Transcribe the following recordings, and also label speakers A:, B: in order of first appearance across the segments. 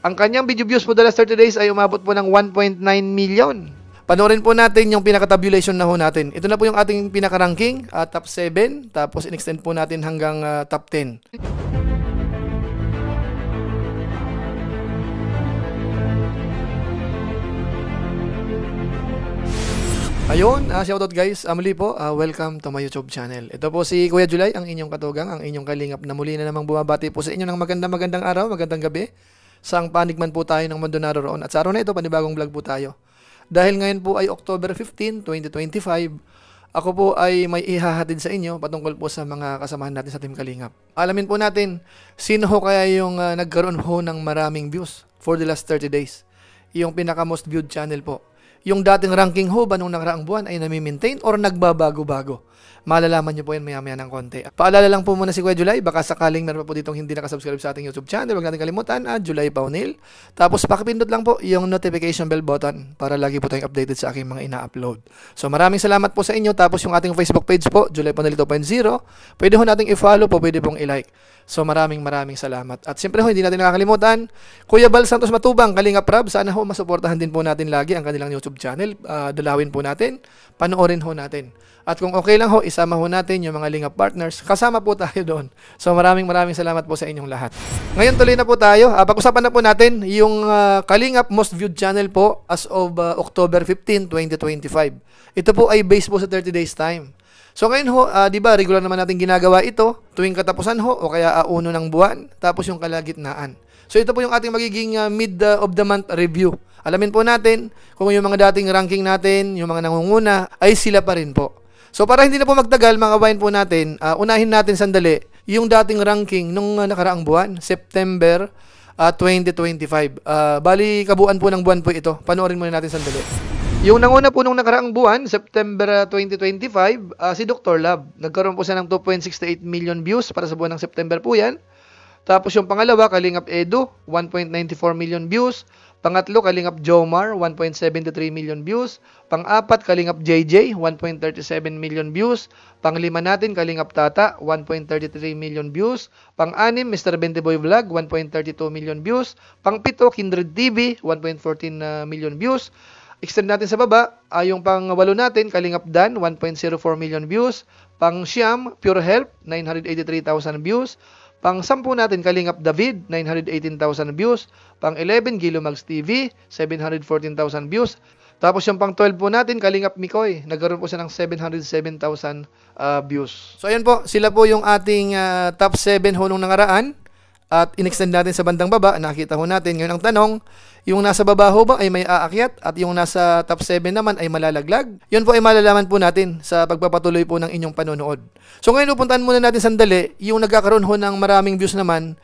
A: Ang kanyang video views po the last 30 days ay umabot po ng 1.9 million. Panoorin po natin yung pinaka-tabulation na ho natin. Ito na po yung ating pinaka-ranking, top 7, tapos in-extend po natin hanggang top 10. Ayun, shoutout guys. Muli po, welcome to my YouTube channel. Ito po si Kuya July, ang inyong katugang, ang inyong kalingap na muli na namang bumabati po sa inyo ng magandang araw, magandang gabi. Saang panig man po tayo ng mundo naroon. At sa araw na ito, panibagong vlog po tayo. Dahil ngayon po ay October 15, 2025, ako po ay may ihahatid sa inyo patungkol po sa mga kasamahan natin sa Team Kalingap. Alamin po natin, sino ho kaya yung nagkaroon ho ng maraming views for the last 30 days? Yung pinaka most viewed channel po. Yung dating ranking ho ba nung nakaraang buwan ay nami-maintain or nagbabago-bago? Malalaman nyo po yan maya-maya ng konti. Paalala lang po muna si Kuya July, baka sakaling meron pa po ditong hindi nakasubscribe sa ating YouTube channel, huwag natin kalimutan, July Paunil. Tapos pakipindot lang po yung notification bell button para lagi po tayong updated sa aking mga ina-upload. So maraming salamat po sa inyo. Tapos yung ating Facebook page po, July Paunil 2.0, pwede ho nating i-follow po, pwede pong i-like. So maraming salamat. At siyempre ho, hindi natin nakakalimutan, Kuya Bal Santos Matubang, Kalingap Rab, sana ho masuportahan din po natin lagi ang kanilang YouTube channel. Dalawin po natin, panoorin ho natin. At kung okay lang ho, isama ho natin yung mga Lingap partners. Kasama po tayo doon. So maraming salamat po sa inyong lahat. Ngayon tuloy na po tayo. Pag-usapan na po natin yung Kalingap most viewed channel po as of October 15, 2025. Ito po ay based po sa 30 days time. So ngayon ho, di ba, regular naman natin ginagawa ito tuwing katapusan ho o kaya uno ng buwan, tapos yung kalagitnaan. So ito po yung ating magiging mid of the month review. Alamin po natin kung yung mga dating ranking natin, yung mga nangunguna, ay sila pa rin po. So para hindi na po magtagal, mga kabayan po natin, unahin natin sandali yung dating ranking nung nakaraang buwan, September 2025. Bali, kabuuan po ng buwan po ito. Panoorin muna natin sandali. Yung nanguna po nung nakaraang buwan, September 2025, si Dr. Love. Nagkaroon po siya ng 2.68 million views para sa buwan ng September po yan. Tapos yung pangalawa, Kalingap Edu, 1.94 million views. Pangatlo, Kalingap Jomar, 1.73 million views. Pang-apat, Kalingap JJ, 1.37 million views. Panglima natin, Kalingap Tata, 1.33 million views. Pang-anim, Mr. Benteboy Vlog, 1.32 million views. Pang-pito, Kindred TV, 1.14 million views. Extend natin sa baba, yung pang-walo natin, Kalingap Dan, 1.04 million views. Pang-siyam, Pure Health, 983,000 views. Pang-10 natin, Kalingap David, 918,000 views. Pang-11, Gilomags TV, 714,000 views. Tapos yung pang-12 po natin, Kalingap Mikoy, nagkaroon po siya ng 707,000 views. So ayan po, sila po yung ating top 7 ho nung nangaraan. At in-extend natin sa bandang baba, nakita ho natin. Ngayon ang tanong, yung nasa baba ho ba ay may aakyat at yung nasa top 7 naman ay malalaglag? Yun po ay malalaman po natin sa pagpapatuloy po ng inyong panonood. So ngayon pupuntahan muna natin sandali yung nagkakaroon ho ng maraming views naman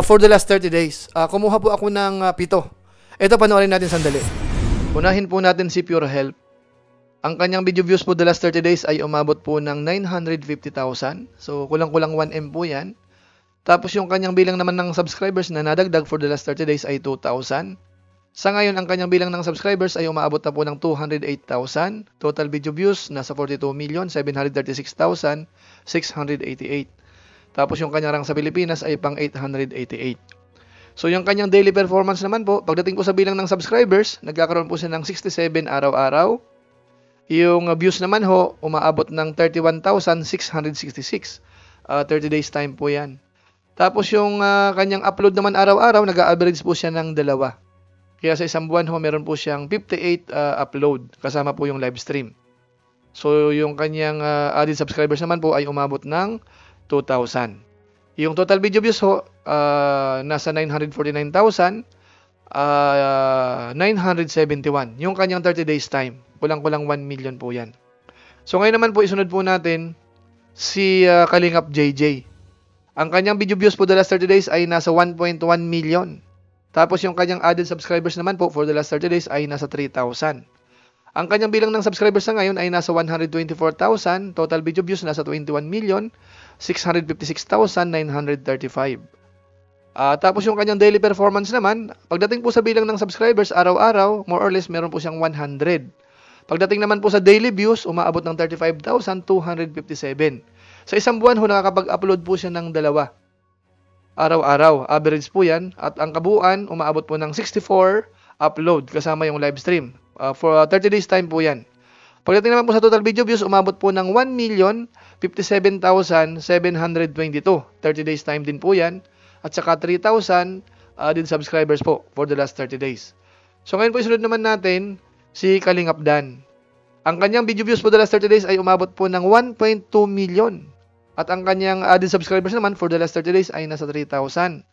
A: for the last 30 days. Kumuha po ako ng 7. Ito, panoorin natin sandali. Unahin po natin si Pure Health. Ang kanyang video views po the last 30 days ay umabot po ng 950,000. So kulang-kulang 1M po yan. Tapos yung kanyang bilang naman ng subscribers na nadagdag for the last 30 days ay 2,000. Sa ngayon, ang kanyang bilang ng subscribers ay umaabot na po ng 208,000. Total video views, nasa 42,736,688. Tapos yung kanyang rank sa Pilipinas ay pang 888. So yung kanyang daily performance naman po, pagdating po sa bilang ng subscribers, nagkakaroon po siya ng 67 araw-araw. Yung views naman ho, umaabot ng 31,666. 30 days time po yan. Tapos yung kanyang upload naman araw-araw, nag-average po siya ng 2. Kaya sa isang buwan ho, meron po siyang 58 upload, kasama po yung live stream. So yung kanyang added subscribers naman po ay umabot ng 2,000. Yung total video views ho, nasa 949,971. Yung kanyang 30 days time, kulang-kulang 1 million po yan. So ngayon naman po, isunod po natin si Kalingap JJ. Ang kanyang video views po the last 30 days ay nasa 1.1 million. Tapos yung kanyang added subscribers naman po for the last 30 days ay nasa 3,000. Ang kanyang bilang ng subscribers na ngayon ay nasa 124,000. Total video views nasa 21,656,935. Tapos yung kanyang daily performance naman, pagdating po sa bilang ng subscribers araw-araw, more or less meron po siyang 100. Pagdating naman po sa daily views, umaabot ng 35,257. Sa isang buwan ho, nakakapag-upload po siya ng 2. araw-araw. Average po yan. At ang kabuuan, umaabot po ng 64 upload kasama yung live stream. For 30 days time po yan. Pagdating naman po sa total video views, umabot po ng 1,057,722. 30 days time din po yan. At saka 3,000 din subscribers po for the last 30 days. So ngayon po isunod naman natin si Kalingap Dan. Ang kanyang video views for the last 30 days ay umabot po ng 1.2 million. At ang kanyang added subscribers naman for the last 30 days ay nasa 3,000.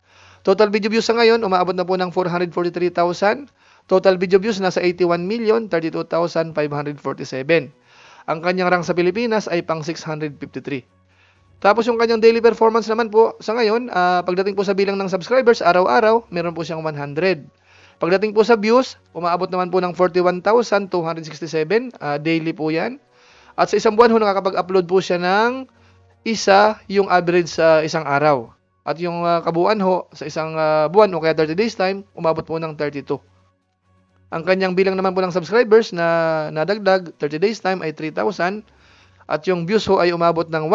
A: Total video views sa ngayon, umaabot na po ng 443,000. Total video views nasa 81,032,547. Ang kanyang rank sa Pilipinas ay pang 653. Tapos yung kanyang daily performance naman po sa ngayon, pagdating po sa bilang ng subscribers, araw-araw, meron po siyang 100. Pagdating po sa views, umaabot naman po ng 41,267. Daily po yan. At sa isang buwan ho, nakakapag-upload po siya ng isa yung average sa isang araw. At yung kabuuan ho, sa isang buwan o kaya 30 days time, umabot po ng 32. Ang kanyang bilang naman po ng subscribers na nadagdag 30 days time ay 3,000. At yung views ho ay umabot ng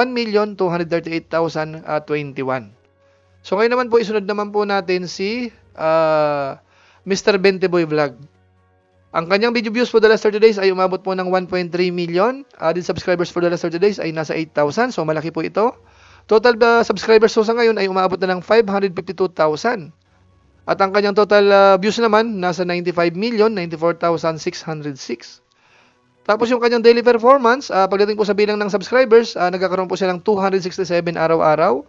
A: 1,238,021. So ngayon naman po, isunod naman po natin si Mr. Benteboy Vlog. Ang kanyang video views for the last 30 days ay umabot po ng 1.3 million. Added subscribers for the last 30 days ay nasa 8,000. So malaki po ito. Total subscribers po sa ngayon ay umabot na ng 552,000. At ang kanyang total views naman nasa 95,094,606. Tapos yung kanyang daily performance, pagdating po sa bilang ng subscribers, nagkakaroon po siya ng 267 araw-araw.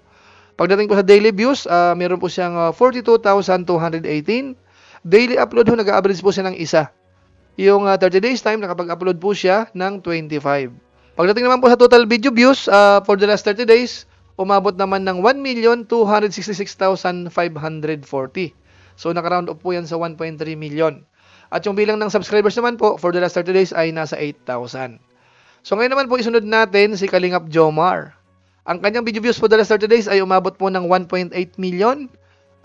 A: Pagdating po sa daily views, meron po siyang 42,218. Daily upload ho, nag-average po siya ng isa. Yung 30 days time, nakapag-upload po siya ng 25. Pagdating naman po sa total video views, for the last 30 days, umabot naman ng 1,266,540. So, naka-round off po yan sa 1.3 million. At yung bilang ng subscribers naman po, for the last 30 days, ay nasa 8,000. So, ngayon naman po, isunod natin si Kalingap Jomar. Ang kanyang video views for the last 30 days ay umabot po ng 1.8 million.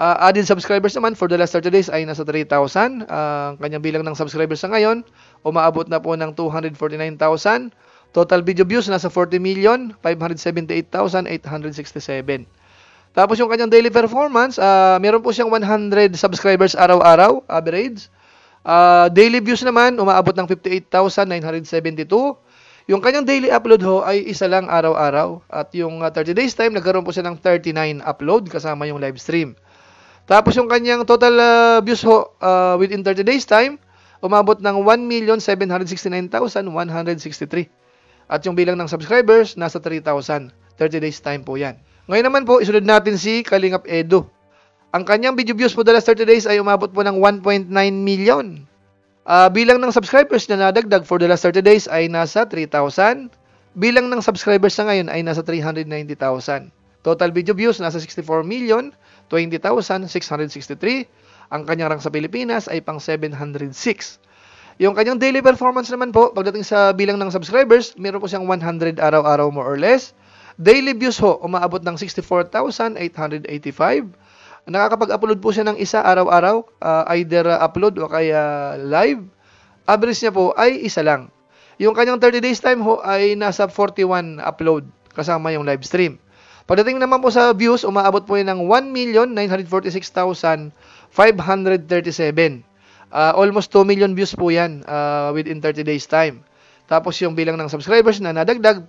A: Added subscribers naman for the last 30 days ay nasa 3,000. Ang kanyang bilang ng subscribers sa ngayon, umaabot na po ng 249,000. Total video views nasa 40,578,867. Tapos yung kanyang daily performance, meron po siyang 100 subscribers araw-araw, average. Daily views naman, umaabot ng 58,972. Yung kanyang daily upload ho ay isa lang araw-araw. At yung 30 days time, nagkaroon po siya ng 39 upload kasama yung live stream. Tapos yung kanyang total views ho within 30 days time, umabot ng 1,769,163. At yung bilang ng subscribers, nasa 3,000. 30 days time po yan. Ngayon naman po, isunod natin si Kalingap Edu. Ang kanyang video views for the last 30 days ay umabot po ng 1.9 million. Bilang ng subscribers na nadagdag for the last 30 days ay nasa 3,000. Bilang ng subscribers na ngayon ay nasa 390,000. Total video views nasa 64,020,663. Ang kanyang rank sa Pilipinas ay pang 706. Yung kanyang daily performance naman po, pagdating sa bilang ng subscribers, meron po siyang 100 araw-araw more or less. Daily views ho, umaabot ng 64,885. Nakakapag-upload po siya ng isa araw-araw, either upload o kaya live. Average niya po ay isa lang. Yung kanyang 30 days time ho ay nasa 41 upload kasama yung live stream. Pagdating naman po sa views, umaabot po yun ng 1,946,537. Almost 2 million views po yan within 30 days time. Tapos yung bilang ng subscribers na nadagdag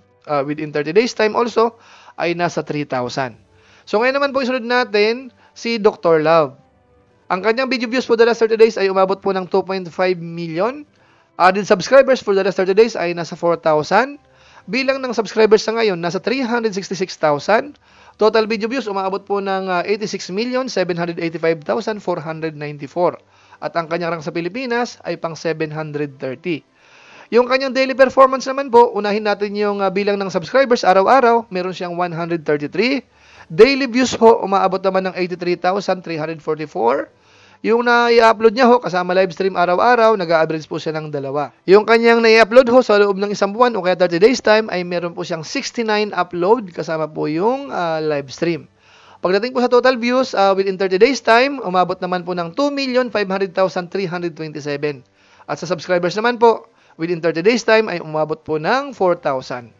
A: within 30 days time also ay nasa 3,000. So ngayon naman po isunod natin si Dr. Love. Ang kanyang video views for the last 30 days ay umabot po ng 2.5 million. Added subscribers for the last 30 days ay nasa 4,000. Bilang ng subscribers sa ngayon, nasa 366,000. Total video views, umaabot po ng 86,785,494. At ang kanyang rank sa Pilipinas ay pang 730. Yung kanyang daily performance naman po, unahin natin yung bilang ng subscribers araw-araw. Meron siyang 133. Daily views ho, umaabot naman ng 83,344. Yung na-i-upload niya ho, kasama live stream araw-araw, nag-a-average po siya ng 2. Yung kanyang na-i-upload ho sa loob ng isang buwan o kaya 30 days time ay meron po siyang 69 upload kasama po yung live stream. Pagdating po sa total views, within 30 days time, umabot naman po ng 2,500,327. At sa subscribers naman po, within 30 days time ay umabot po ng 4,000.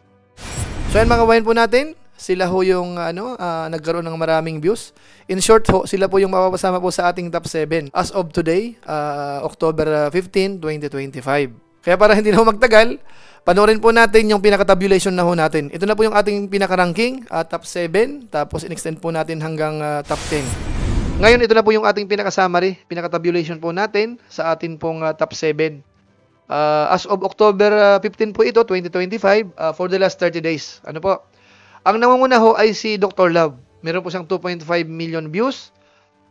A: So yan mga kabayan po natin, sila ho yung nagkaroon ng maraming views. In short ho, sila po yung mapapasama po sa ating top 7 as of today, October 15, 2025. Kaya para hindi na ho magtagal, panoorin po natin yung pinaka-tabulation na ho natin. Ito na po yung ating pinaka-ranking, top 7, tapos in-extend po natin hanggang top 10. Ngayon, ito na po yung ating pinaka-summary, pinaka-tabulation po natin sa atin pong top 7. As of October 15 po ito, 2025, for the last 30 days. Ano po? Ang nangunguna ho ay si Dr. Love. Meron po siyang 2.5 million views.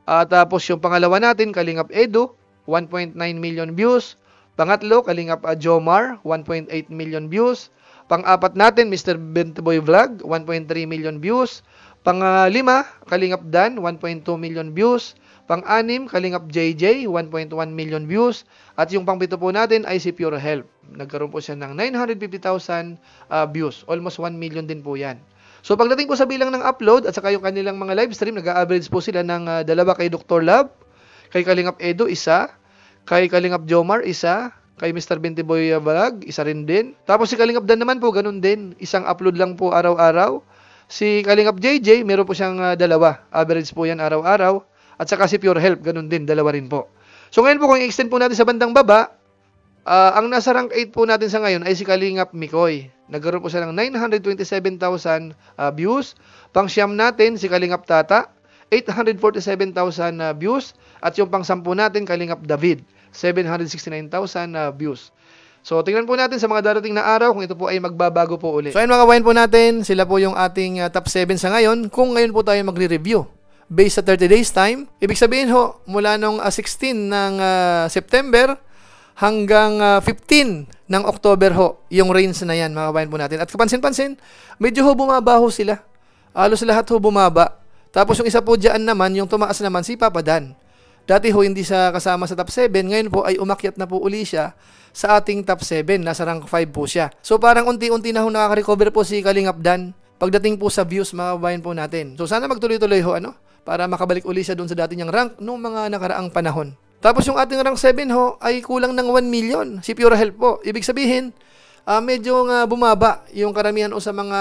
A: Tapos yung pangalawa natin, Kalingap Edu, 1.9 million views. Pangatlo, Kalingap Jomar, 1.8 million views. Pang-apat natin, Mr. Bentiboy Vlog, 1.3 million views. Pang-lima, Kalingap Dan, 1.2 million views. Pang-anim, Kalingap JJ, 1.1 million views. At yung pang-pito po natin ay si Pure Help. Nagkaroon po siya ng 950,000 views. Almost 1 million din po yan. So pagdating po sa bilang ng upload at saka yung kanilang mga live stream, nag-a-average po sila ng dalawa kay Dr. Love, kay Kalingap Edu, isa, kay Kalingap Jomar, isa, kay Mr. Bentiboy Vlog, isa rin din. Tapos si Kalingap Dan naman po, ganun din. Isang upload lang po araw-araw. Si Kalingap JJ, meron po siyang dalawa. Average po yan araw-araw. At saka si Pure Help, ganun din, dalawa rin po. So ngayon po, kung i-extend po natin sa bandang baba, ang nasa rank 8 po natin sa ngayon ay si Kalingap Mikoy. Nagkaroon po siya ng 927,000 views. Pang-siyam natin, si Kalingap Tata, 847,000 views. At yung pang-sampu natin, Kalingap David, 769,000 views. So, tingnan po natin sa mga darating na araw kung ito po ay magbabago po ulit. So, ayun mga kabayan po natin, sila po yung ating top 7 sa ngayon. Kung ngayon po tayo magre-review based sa 30 days time, ibig sabihin ho, mula nung 16 ng September hanggang 15 ng October ho, yung range na yan, mga kabayan po natin. At kapansin-pansin, medyo ho bumaba ho sila. Halos lahat ho bumaba. Tapos yung isa po dyan naman, yung tumaas naman, si Papa Dan. Dati ho, hindi siya kasama sa top 7. Ngayon po ay umakyat na po uli siya sa ating top 7. Nasa rank 5 po siya. So parang unti-unti na ho nakaka-recover po si Kalingap Dan pagdating po sa views, mga kabayan po natin. So sana magtuloy-tuloy ho, para makabalik uli siya doon sa dati niyang rank noong mga nakaraang panahon. Tapos yung ating rank 7 ho ay kulang ng 1 million. Si Pure Help po. Ibig sabihin, medyo bumaba yung karamihan o sa mga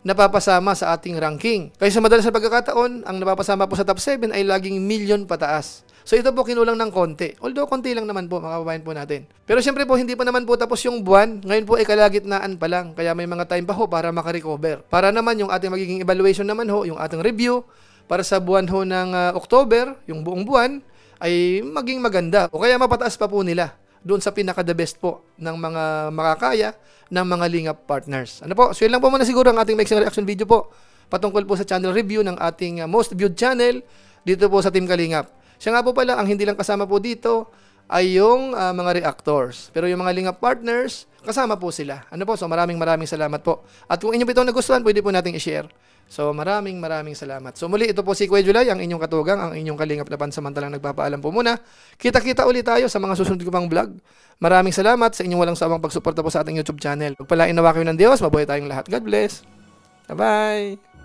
A: napapasama sa ating ranking. Kaysa madalas sa pagkakataon, ang napapasama po sa top 7 ay laging million pataas. So ito po kinulang ng konti. Although konti lang naman po, mga kababayan po natin. Pero syempre po, hindi pa naman po tapos yung buwan. Ngayon po ay kalagitnaan pa lang. Kaya may mga time pa ho para makarecover. Para naman yung ating magiging evaluation naman ho, yung ating review, para sa buwan ho ng October, yung buong buwan, ay maging maganda. O kaya mapataas pa po nila doon sa pinaka-the best po ng mga makakaya ng mga Lingap partners. Ano po? So yun lang po muna siguro ang ating mixing reaction video po patungkol po sa channel review ng ating most viewed channel dito po sa Team Kalingap. Siya nga po pala, ang hindi lang kasama po dito ay yung mga reactors. Pero yung mga Lingap partners, kasama po sila. Ano po? So maraming salamat po. At kung inyo po itong nagustuhan, pwede po nating i-share. So maraming salamat. So muli, ito po si Kuya July, ang inyong katugang, ang inyong Kalingap na pansamantalang nagpapaalam po muna. Kita-kita ulit tayo sa mga susunod ko pang vlog. Maraming salamat sa inyong walang sawang pagsuporta po sa ating YouTube channel. Pagpalain nawa kayo ng Diyos, mabuhay tayong lahat. God bless. Bye-bye.